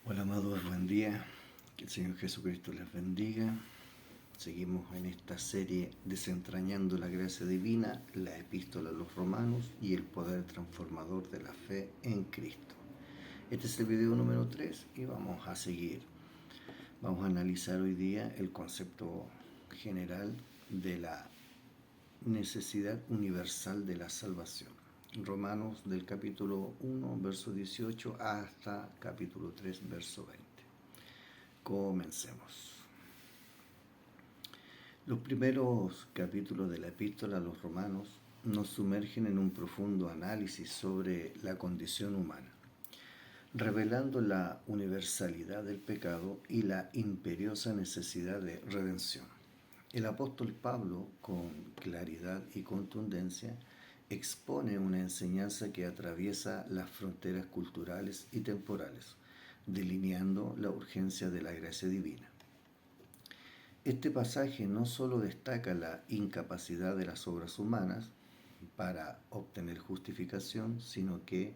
Hola amados, buen día. Que el Señor Jesucristo les bendiga. Seguimos en esta serie desentrañando la gracia divina, la epístola a los romanos y el poder transformador de la fe en Cristo. Este es el video número 3 y vamos a seguir. Vamos a analizar hoy día el concepto general de la necesidad universal de la salvación. Romanos del capítulo 1, verso 18 hasta capítulo 3, verso 20. Comencemos. Los primeros capítulos de la epístola a los romanos nos sumergen en un profundo análisis sobre la condición humana, revelando la universalidad del pecado y la imperiosa necesidad de redención. El apóstol Pablo, con claridad y contundencia, expone una enseñanza que atraviesa las fronteras culturales y temporales, delineando la urgencia de la gracia divina. Este pasaje no solo destaca la incapacidad de las obras humanas para obtener justificación, sino que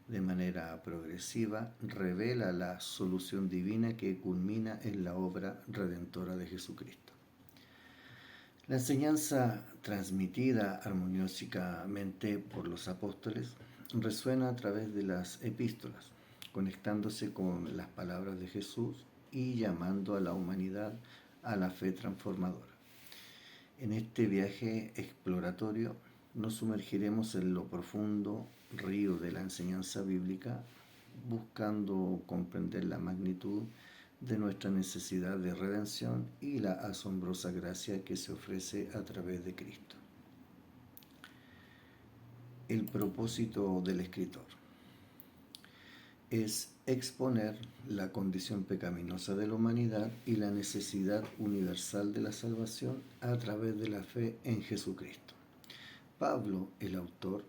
de manera progresiva revela la solución divina que culmina en la obra redentora de Jesucristo. La enseñanza transmitida armoniosamente por los apóstoles resuena a través de las epístolas, conectándose con las palabras de Jesús y llamando a la humanidad a la fe transformadora. En este viaje exploratorio nos sumergiremos en lo profundo río de la enseñanza bíblica, buscando comprender la magnitud de nuestra necesidad de redención y la asombrosa gracia que se ofrece a través de Cristo. El propósito del escritor es exponer la condición pecaminosa de la humanidad y la necesidad universal de la salvación a través de la fe en Jesucristo. Pablo, el autor,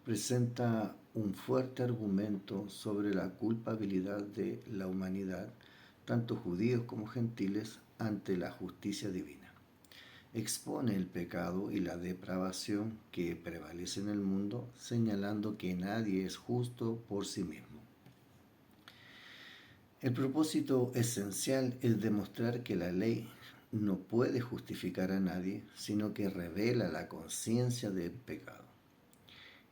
presenta un fuerte argumento sobre la culpabilidad de la humanidad, tanto judíos como gentiles, ante la justicia divina. Expone el pecado y la depravación que prevalece en el mundo, señalando que nadie es justo por sí mismo. El propósito esencial es demostrar que la ley no puede justificar a nadie, sino que revela la conciencia del pecado.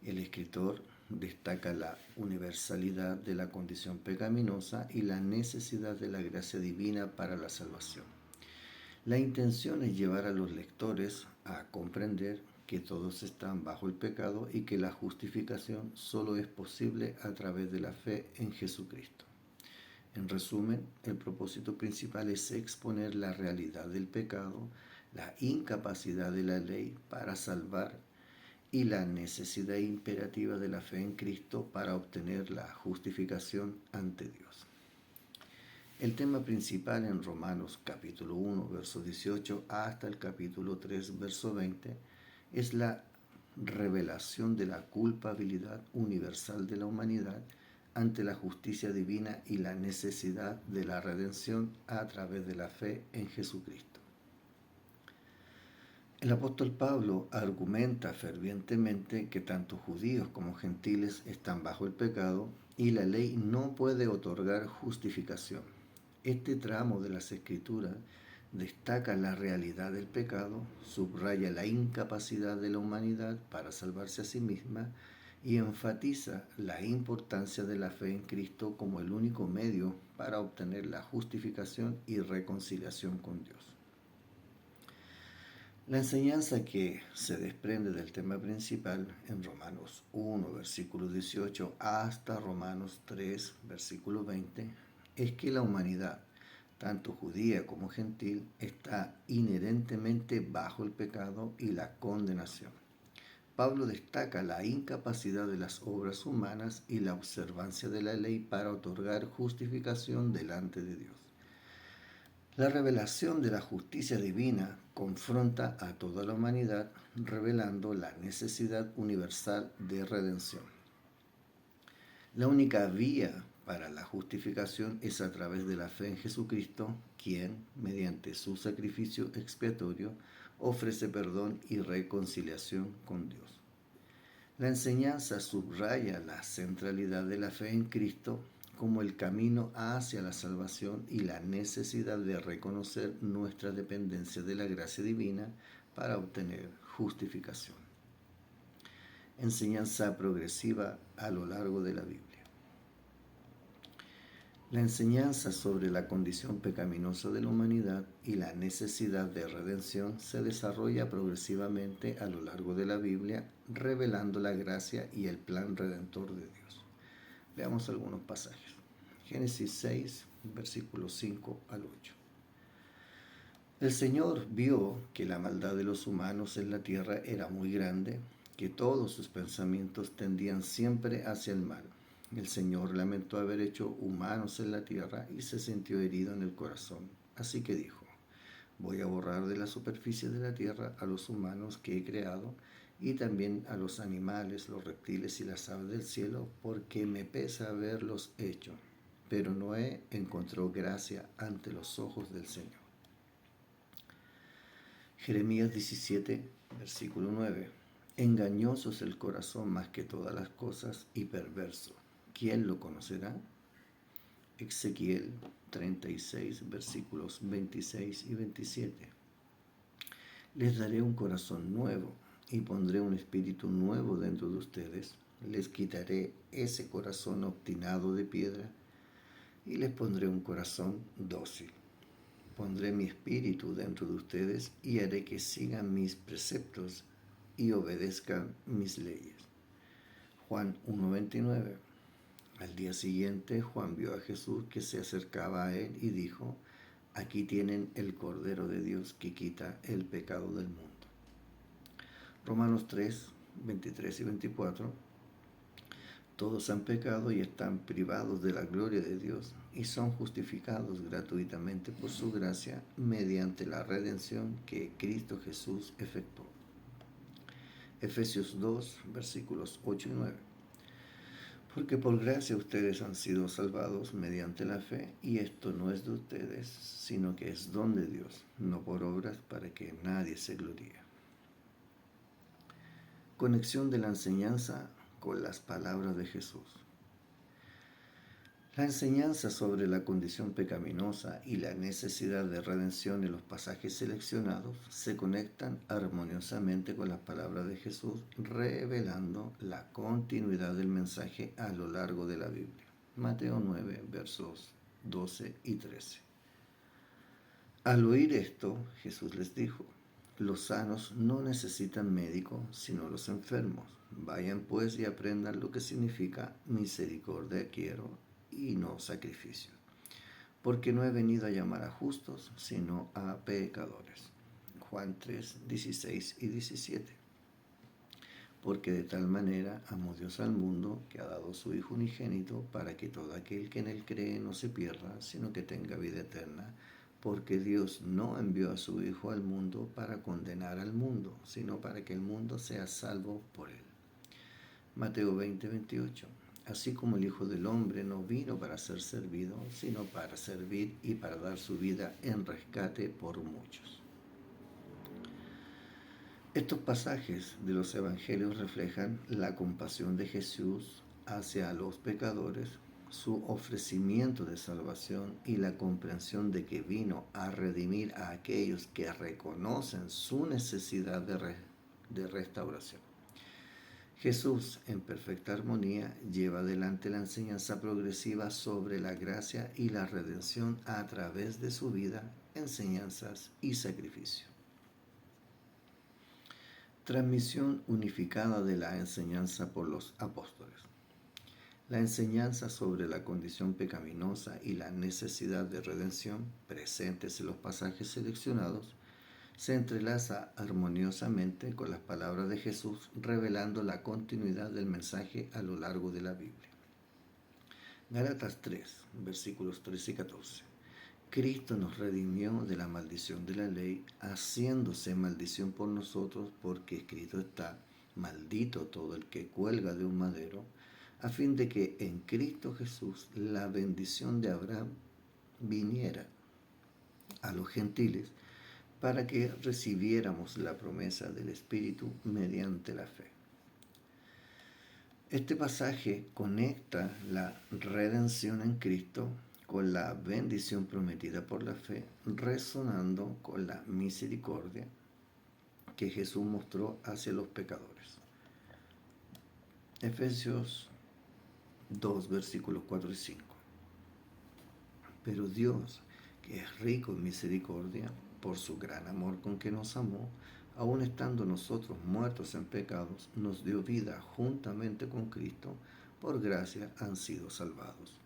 El escritor destaca la universalidad de la condición pecaminosa y la necesidad de la gracia divina para la salvación. La intención es llevar a los lectores a comprender que todos están bajo el pecado y que la justificación solo es posible a través de la fe en Jesucristo. En resumen, el propósito principal es exponer la realidad del pecado, la incapacidad de la ley para salvar y la necesidad imperativa de la fe en Cristo para obtener la justificación ante Dios. El tema principal en Romanos capítulo 1, verso 18 hasta el capítulo 3, verso 20 es la revelación de la culpabilidad universal de la humanidad ante la justicia divina y la necesidad de la redención a través de la fe en Jesucristo. El apóstol Pablo argumenta fervientemente que tanto judíos como gentiles están bajo el pecado y la ley no puede otorgar justificación. Este tramo de las Escrituras destaca la realidad del pecado, subraya la incapacidad de la humanidad para salvarse a sí misma y enfatiza la importancia de la fe en Cristo como el único medio para obtener la justificación y reconciliación con Dios. La enseñanza que se desprende del tema principal en Romanos 1, versículo 18 hasta Romanos 3, versículo 20, es que la humanidad, tanto judía como gentil, está inherentemente bajo el pecado y la condenación. Pablo destaca la incapacidad de las obras humanas y la observancia de la ley para otorgar justificación delante de Dios. La revelación de la justicia divina confronta a toda la humanidad, revelando la necesidad universal de redención. La única vía para la justificación es a través de la fe en Jesucristo, quien, mediante su sacrificio expiatorio, ofrece perdón y reconciliación con Dios. La enseñanza subraya la centralidad de la fe en Cristo como el camino hacia la salvación y la necesidad de reconocer nuestra dependencia de la gracia divina para obtener justificación. Enseñanza progresiva a lo largo de la Biblia. La enseñanza sobre la condición pecaminosa de la humanidad y la necesidad de redención se desarrolla progresivamente a lo largo de la Biblia, revelando la gracia y el plan redentor de Dios. Veamos algunos pasajes. Génesis 6, versículos 5 al 8. El Señor vio que la maldad de los humanos en la tierra era muy grande, que todos sus pensamientos tendían siempre hacia el mal. El Señor lamentó haber hecho humanos en la tierra y se sintió herido en el corazón. Así que dijo: voy a borrar de la superficie de la tierra a los humanos que he creado y también a los animales, los reptiles y las aves del cielo, porque me pesa haberlos hecho. Pero Noé encontró gracia ante los ojos del Señor. Jeremías 17, versículo 9. Engañoso es el corazón más que todas las cosas y perverso. ¿Quién lo conocerá? Ezequiel 36, versículos 26 y 27. Les daré un corazón nuevo y pondré un espíritu nuevo dentro de ustedes. Les quitaré ese corazón obstinado de piedra y les pondré un corazón dócil. Pondré mi espíritu dentro de ustedes y haré que sigan mis preceptos y obedezcan mis leyes. Juan 1:29. Al día siguiente, Juan vio a Jesús que se acercaba a él y dijo: aquí tienen el Cordero de Dios que quita el pecado del mundo. Romanos 3, 23 y 24. Todos han pecado y están privados de la gloria de Dios y son justificados gratuitamente por su gracia mediante la redención que Cristo Jesús efectuó. Efesios 2, versículos 8 y 9. Porque por gracia ustedes han sido salvados mediante la fe, y esto no es de ustedes, sino que es don de Dios, no por obras para que nadie se gloríe. Conexión de la enseñanza con las palabras de Jesús. La enseñanza sobre la condición pecaminosa y la necesidad de redención en los pasajes seleccionados se conectan armoniosamente con las palabras de Jesús, revelando la continuidad del mensaje a lo largo de la Biblia. Mateo 9, versos 12 y 13. Al oír esto, Jesús les dijo: los sanos no necesitan médico, sino los enfermos. Vayan pues y aprendan lo que significa misericordia quiero y no sacrificio, porque no he venido a llamar a justos, sino a pecadores. Juan 3, 16 y 17. Porque de tal manera amó Dios al mundo, que ha dado su Hijo unigénito, para que todo aquel que en él cree no se pierda, sino que tenga vida eterna. Porque Dios no envió a su Hijo al mundo para condenar al mundo, sino para que el mundo sea salvo por él. Mateo 20, 28. Así como el Hijo del Hombre no vino para ser servido, sino para servir y para dar su vida en rescate por muchos. Estos pasajes de los Evangelios reflejan la compasión de Jesús hacia los pecadores, su ofrecimiento de salvación y la comprensión de que vino a redimir a aquellos que reconocen su necesidad de restauración. Jesús, en perfecta armonía, lleva adelante la enseñanza progresiva sobre la gracia y la redención a través de su vida, enseñanzas y sacrificio. Transmisión unificada de la enseñanza por los apóstoles. La enseñanza sobre la condición pecaminosa y la necesidad de redención, presentes en los pasajes seleccionados, se entrelaza armoniosamente con las palabras de Jesús, revelando la continuidad del mensaje a lo largo de la Biblia. Gálatas 3, versículos 13 y 14. Cristo nos redimió de la maldición de la ley, haciéndose maldición por nosotros, porque escrito está: maldito todo el que cuelga de un madero, a fin de que en Cristo Jesús la bendición de Abraham viniera a los gentiles, para que recibiéramos la promesa del Espíritu mediante la fe. Este pasaje conecta la redención en Cristo con la bendición prometida por la fe, resonando con la misericordia que Jesús mostró hacia los pecadores. Efesios 2, versículos 4 y 5. Pero Dios, que es rico en misericordia, por su gran amor con que nos amó, aun estando nosotros muertos en pecados, nos dio vida juntamente con Cristo, por gracia han sido salvados.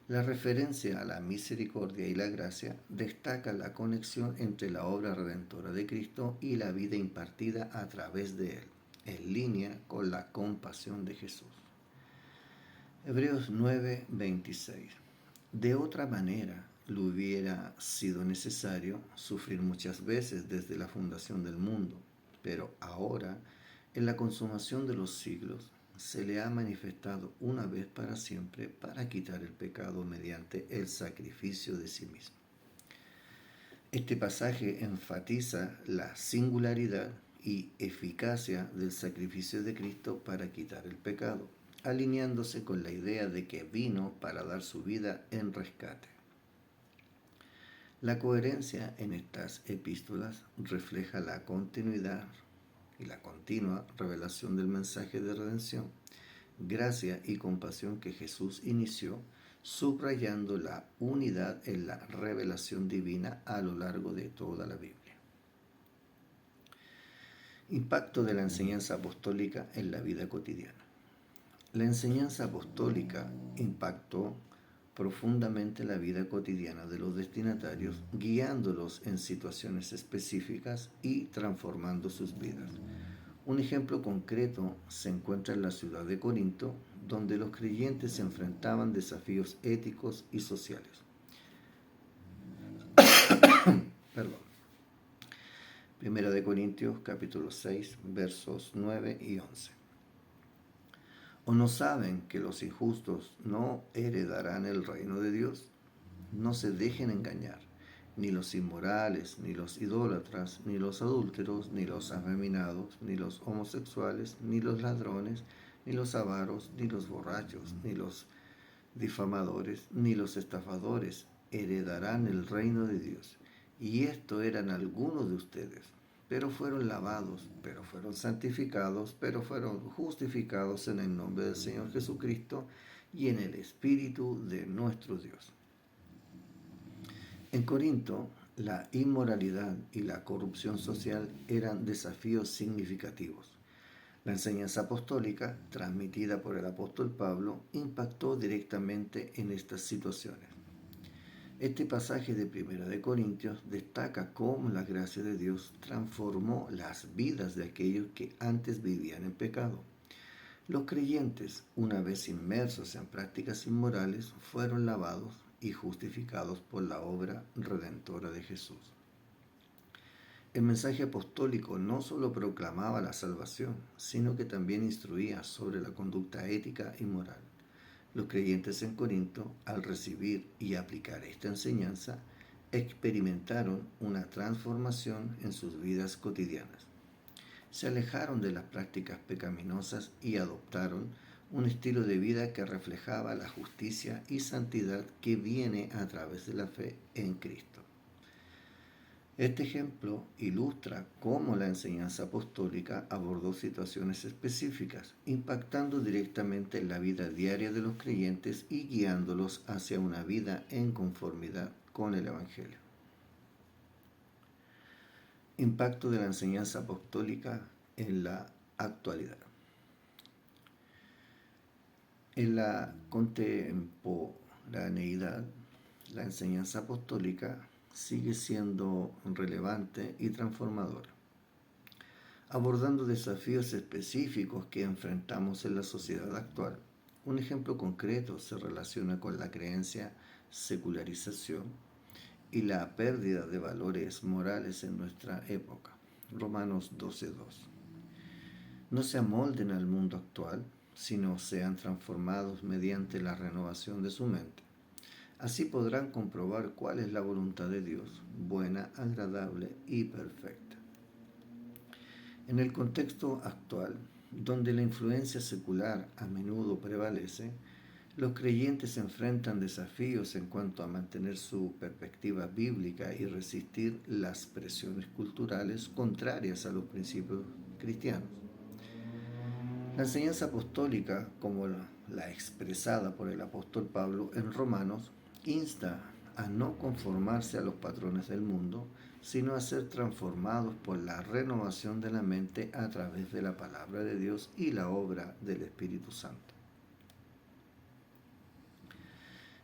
La referencia a la misericordia y la gracia destaca la conexión entre la obra redentora de Cristo y la vida impartida a través de Él, en línea con la compasión de Jesús. Hebreos 9:26. De otra manera, le hubiera sido necesario sufrir muchas veces desde la fundación del mundo, pero ahora, en la consumación de los siglos, se le ha manifestado una vez para siempre para quitar el pecado mediante el sacrificio de sí mismo. Este pasaje enfatiza la singularidad y eficacia del sacrificio de Cristo para quitar el pecado, alineándose con la idea de que vino para dar su vida en rescate. La coherencia en estas epístolas refleja la continuidad y la continua revelación del mensaje de redención, gracia y compasión que Jesús inició, subrayando la unidad en la revelación divina a lo largo de toda la Biblia. Impacto de la enseñanza apostólica en la vida cotidiana. La enseñanza apostólica impactó profundamente la vida cotidiana de los destinatarios, guiándolos en situaciones específicas y transformando sus vidas. Un ejemplo concreto se encuentra en la ciudad de Corinto, donde los creyentes se enfrentaban desafíos éticos y sociales. Primera de Corintios capítulo 6, versos 9 y 11. ¿O no saben que los injustos no heredarán el reino de Dios? No se dejen engañar, ni los inmorales, ni los idólatras, ni los adúlteros, ni los afeminados, ni los homosexuales, ni los ladrones, ni los avaros, ni los borrachos, ni los difamadores, ni los estafadores heredarán el reino de Dios. Y esto eran algunos de ustedes, pero fueron lavados, pero fueron santificados, pero fueron justificados en el nombre del Señor Jesucristo y en el Espíritu de nuestro Dios. En Corinto, la inmoralidad y la corrupción social eran desafíos significativos. La enseñanza apostólica, transmitida por el apóstol Pablo, impactó directamente en estas situaciones. Este pasaje de 1 de Corintios destaca cómo la gracia de Dios transformó las vidas de aquellos que antes vivían en pecado. Los creyentes, una vez inmersos en prácticas inmorales, fueron lavados y justificados por la obra redentora de Jesús. El mensaje apostólico no solo proclamaba la salvación, sino que también instruía sobre la conducta ética y moral. Los creyentes en Corinto, al recibir y aplicar esta enseñanza, experimentaron una transformación en sus vidas cotidianas. Se alejaron de las prácticas pecaminosas y adoptaron un estilo de vida que reflejaba la justicia y santidad que viene a través de la fe en Cristo. Este ejemplo ilustra cómo la enseñanza apostólica abordó situaciones específicas, impactando directamente en la vida diaria de los creyentes y guiándolos hacia una vida en conformidad con el Evangelio. Impacto de la enseñanza apostólica en la actualidad. En la contemporaneidad, la enseñanza apostólica sigue siendo relevante y transformadora, abordando desafíos específicos que enfrentamos en la sociedad actual. Un ejemplo concreto se relaciona con la creencia secularización y la pérdida de valores morales en nuestra época. Romanos 12:2. No se amolden al mundo actual, sino sean transformados mediante la renovación de su mente. Así podrán comprobar cuál es la voluntad de Dios, buena, agradable y perfecta. En el contexto actual, donde la influencia secular a menudo prevalece, los creyentes enfrentan desafíos en cuanto a mantener su perspectiva bíblica y resistir las presiones culturales contrarias a los principios cristianos. La enseñanza apostólica, como la expresada por el apóstol Pablo en Romanos, insta a no conformarse a los patrones del mundo, sino a ser transformados por la renovación de la mente a través de la palabra de Dios y la obra del Espíritu Santo.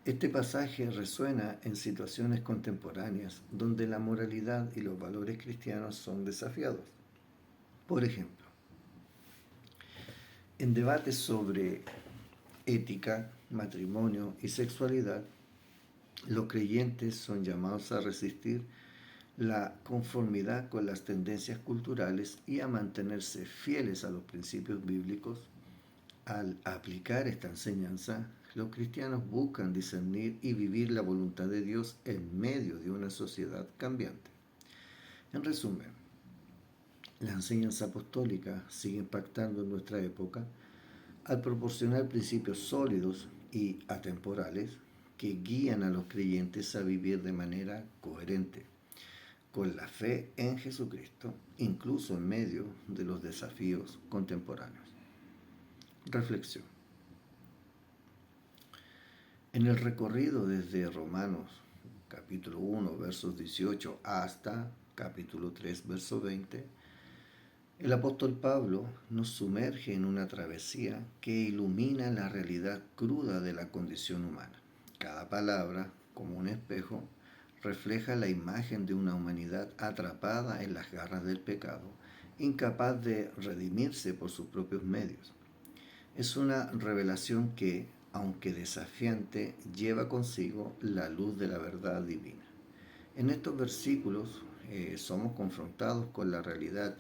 Este pasaje resuena en situaciones contemporáneas donde la moralidad y los valores cristianos son desafiados. Por ejemplo, en debates sobre ética, matrimonio y sexualidad, los creyentes son llamados a resistir la conformidad con las tendencias culturales y a mantenerse fieles a los principios bíblicos. Al aplicar esta enseñanza, los cristianos buscan discernir y vivir la voluntad de Dios en medio de una sociedad cambiante. En resumen, la enseñanza apostólica sigue impactando en nuestra época al proporcionar principios sólidos y atemporales que guían a los creyentes a vivir de manera coherente con la fe en Jesucristo, incluso en medio de los desafíos contemporáneos. Reflexión. En el recorrido desde Romanos capítulo 1, versos 18 hasta capítulo 3, verso 20, el apóstol Pablo nos sumerge en una travesía que ilumina la realidad cruda de la condición humana. Cada palabra, como un espejo, refleja la imagen de una humanidad atrapada en las garras del pecado, incapaz de redimirse por sus propios medios. Es una revelación que, aunque desafiante, lleva consigo la luz de la verdad divina. En estos versículos somos confrontados con la realidad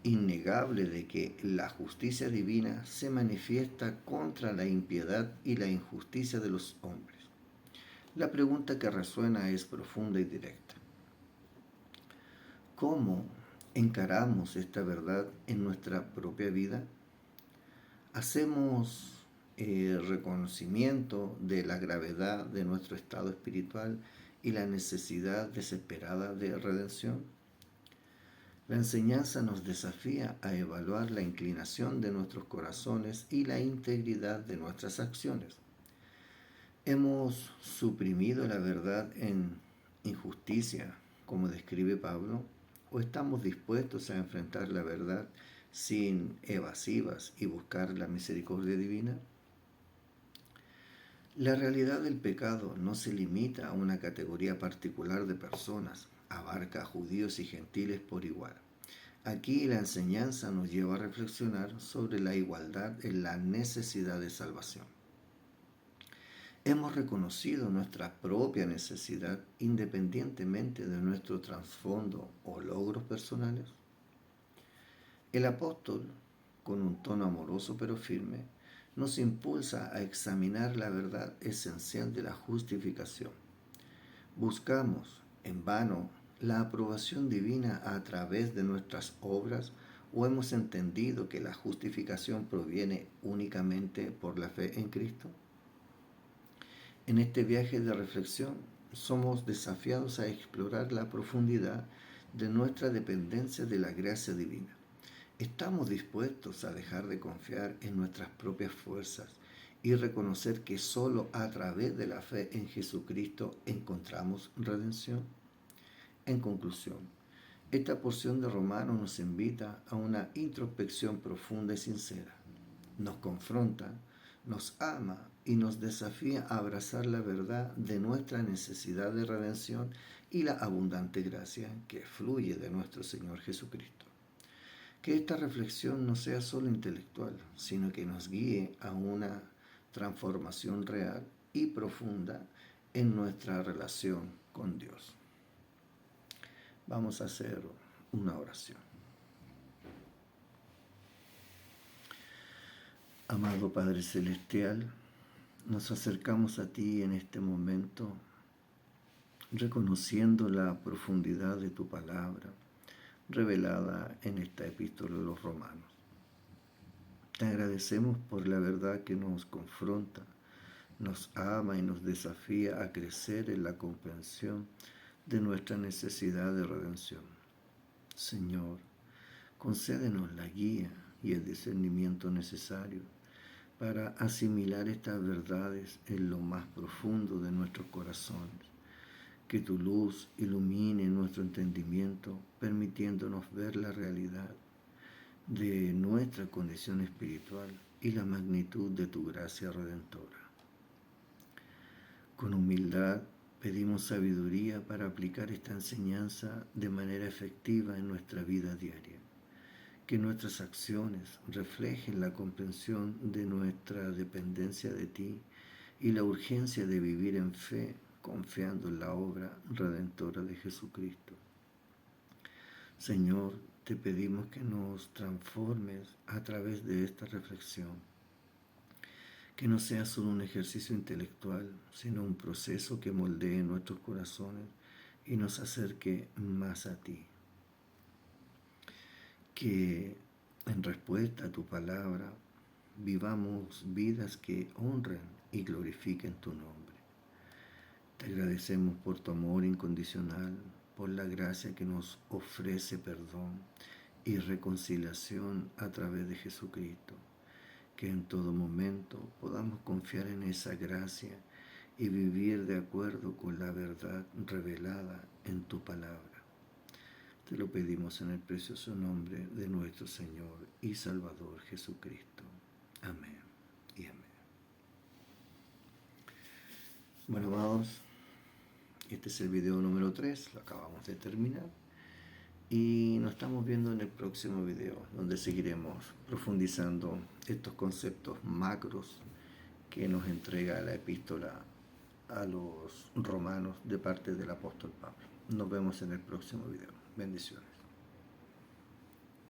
innegable de que la justicia divina se manifiesta contra la impiedad y la injusticia de los hombres. La pregunta que resuena es profunda y directa. ¿Cómo encaramos esta verdad en nuestra propia vida? ¿Hacemos reconocimiento de la gravedad de nuestro estado espiritual y la necesidad desesperada de redención? La enseñanza nos desafía a evaluar la inclinación de nuestros corazones y la integridad de nuestras acciones. ¿Hemos suprimido la verdad en injusticia, como describe Pablo? ¿O estamos dispuestos a enfrentar la verdad sin evasivas y buscar la misericordia divina? La realidad del pecado no se limita a una categoría particular de personas, abarca a judíos y gentiles por igual. Aquí la enseñanza nos lleva a reflexionar sobre la igualdad en la necesidad de salvación. Hemos reconocido nuestra propia necesidad independientemente de nuestro trasfondo o logros personales. El apóstol, con un tono amoroso pero firme, nos impulsa a examinar la verdad esencial de la justificación. Buscamos, en vano, la aprobación divina a través de nuestras obras o hemos entendido que la justificación proviene únicamente por la fe en Cristo. En este viaje de reflexión somos desafiados a explorar la profundidad de nuestra dependencia de la gracia divina. ¿Estamos dispuestos a dejar de confiar en nuestras propias fuerzas y reconocer que solo a través de la fe en Jesucristo encontramos redención? En conclusión, esta porción de Romanos nos invita a una introspección profunda y sincera. Nos confronta, nos ama y nos desafía a abrazar la verdad de nuestra necesidad de redención y la abundante gracia que fluye de nuestro Señor Jesucristo. Que esta reflexión no sea solo intelectual, sino que nos guíe a una transformación real y profunda en nuestra relación con Dios. Vamos a hacer una oración. Amado Padre Celestial, nos acercamos a ti en este momento, reconociendo la profundidad de tu palabra, revelada en esta epístola de los Romanos. Te agradecemos por la verdad que nos confronta, nos ama y nos desafía a crecer en la comprensión de nuestra necesidad de redención. Señor, concédenos la guía y el discernimiento necesario para asimilar estas verdades en lo más profundo de nuestros corazones. Que tu luz ilumine nuestro entendimiento, permitiéndonos ver la realidad de nuestra condición espiritual y la magnitud de tu gracia redentora. Con humildad pedimos sabiduría para aplicar esta enseñanza de manera efectiva en nuestra vida diaria. Que nuestras acciones reflejen la comprensión de nuestra dependencia de ti y la urgencia de vivir en fe, confiando en la obra redentora de Jesucristo. Señor, te pedimos que nos transformes a través de esta reflexión, que no sea solo un ejercicio intelectual, sino un proceso que moldee nuestros corazones y nos acerque más a ti. Que en respuesta a tu palabra vivamos vidas que honren y glorifiquen tu nombre. Te agradecemos por tu amor incondicional, por la gracia que nos ofrece perdón y reconciliación a través de Jesucristo. Que en todo momento podamos confiar en esa gracia y vivir de acuerdo con la verdad revelada en tu palabra. Te lo pedimos en el precioso nombre de nuestro Señor y Salvador Jesucristo. Amén y amén. Bueno, amados, este es el video número 3, lo acabamos de terminar. Y nos estamos viendo en el próximo video, donde seguiremos profundizando estos conceptos macros que nos entrega la epístola a los romanos de parte del apóstol Pablo. Nos vemos en el próximo video. Bendiciones.